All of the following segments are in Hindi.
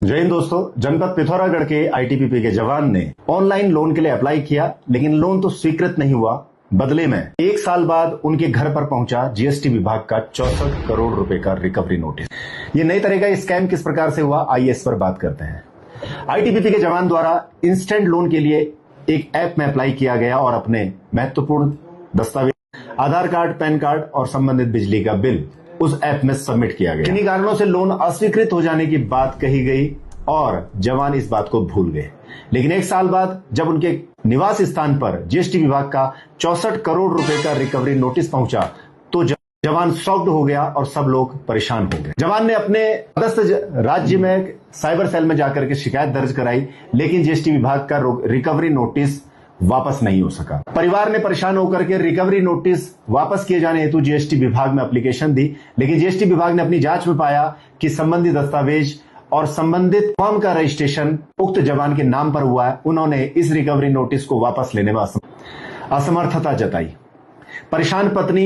जय हिंद दोस्तों। जनपद पिथौरागढ़ के आईटीबीपी के जवान ने ऑनलाइन लोन के लिए अप्लाई किया, लेकिन लोन तो स्वीकृत नहीं हुआ। बदले में 1 साल बाद उनके घर पर पहुंचा जीएसटी विभाग का 64 करोड़ रुपए का रिकवरी नोटिस। ये नई तरह का स्कैम किस प्रकार से हुआ, आइए इस पर बात करते हैं। आईटीबीपी के जवान द्वारा इंस्टेंट लोन के लिए एक ऐप में अप्लाई किया गया और अपने महत्वपूर्ण दस्तावेज, आधार कार्ड, पैन कार्ड और संबंधित बिजली का बिल उस ऐप में सबमिट किया गया। किन्हीं कारणों से लोन अस्वीकृत हो जाने की बात कही गई और जवान इस बात को भूल गए। लेकिन 1 साल बाद जब उनके निवास स्थान पर जीएसटी विभाग का 64 करोड़ रुपए का रिकवरी नोटिस पहुंचा तो जवान शॉक्ड हो गया और सब लोग परेशान हो गए। जवान ने अपने अगस्त राज्य में साइबर सेल में जाकर के शिकायत दर्ज कराई, लेकिन जीएसटी विभाग का रिकवरी नोटिस वापस नहीं हो सका। परिवार ने परेशान होकर के रिकवरी नोटिस वापस किए जाने हेतु जीएसटी विभाग में एप्लीकेशन दी, लेकिन जीएसटी विभाग ने अपनी जांच में पाया कि संबंधित दस्तावेज और संबंधित फर्म का रजिस्ट्रेशन उक्त जवान के नाम पर हुआ है। उन्होंने इस रिकवरी नोटिस को वापस लेने में असमर्थता जताई। परेशान पत्नी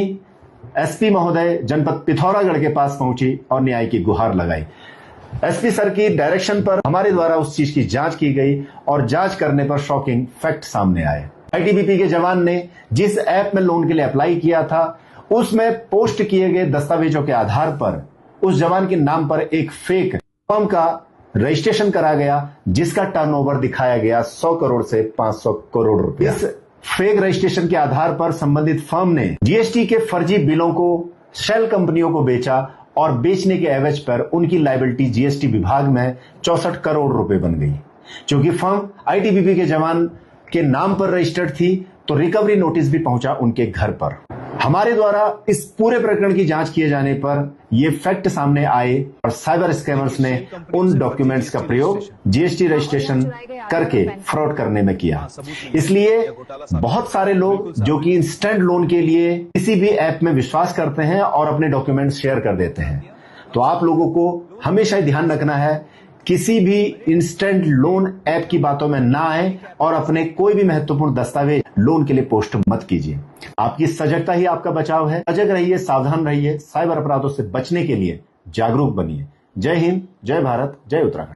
एसपी महोदय जनपद पिथौरागढ़ के पास पहुंची और न्याय की गुहार लगाई। एसपी सर की डायरेक्शन पर हमारे द्वारा उस चीज की जांच की गई और जांच करने पर शॉकिंग फैक्ट सामने आए। आईटीबीपी के जवान ने जिस ऐप में लोन के लिए अप्लाई किया था, उसमें पोस्ट किए गए दस्तावेजों के आधार पर उस जवान के नाम पर एक फेक फर्म का रजिस्ट्रेशन करा गया, जिसका टर्नओवर दिखाया गया 100 करोड़ से 500 करोड़ रुपए। इस फेक रजिस्ट्रेशन के आधार पर संबंधित फर्म ने जीएसटी के फर्जी बिलों को शेल कंपनियों को बेचा और बेचने के एवज पर उनकी लायबिलिटी जीएसटी विभाग में 64 करोड़ रुपए बन गई। क्योंकि फर्म आईटीबीपी के जवान के नाम पर रजिस्टर्ड थी, तो रिकवरी नोटिस भी पहुंचा उनके घर पर। हमारे द्वारा इस पूरे प्रकरण की जांच किए जाने पर ये फैक्ट सामने आए और साइबर स्कैमर्स ने उन डॉक्यूमेंट्स का प्रयोग जीएसटी रजिस्ट्रेशन करके फ्रॉड करने में किया। इसलिए बहुत सारे लोग जो कि इंस्टेंट लोन के लिए किसी भी ऐप में विश्वास करते हैं और अपने डॉक्यूमेंट्स शेयर कर देते हैं। तो आप लोगों को हमेशा ध्यान रखना है, किसी भी इंस्टेंट लोन ऐप की बातों में ना आए और अपने कोई भी महत्वपूर्ण दस्तावेज लोन के लिए पोस्ट मत कीजिए। आपकी सजगता ही आपका बचाव है। सजग रहिए, सावधान रहिए, साइबर अपराधों से बचने के लिए जागरूक बनिए। जय हिंद, जय भारत, जय उत्तराखंड।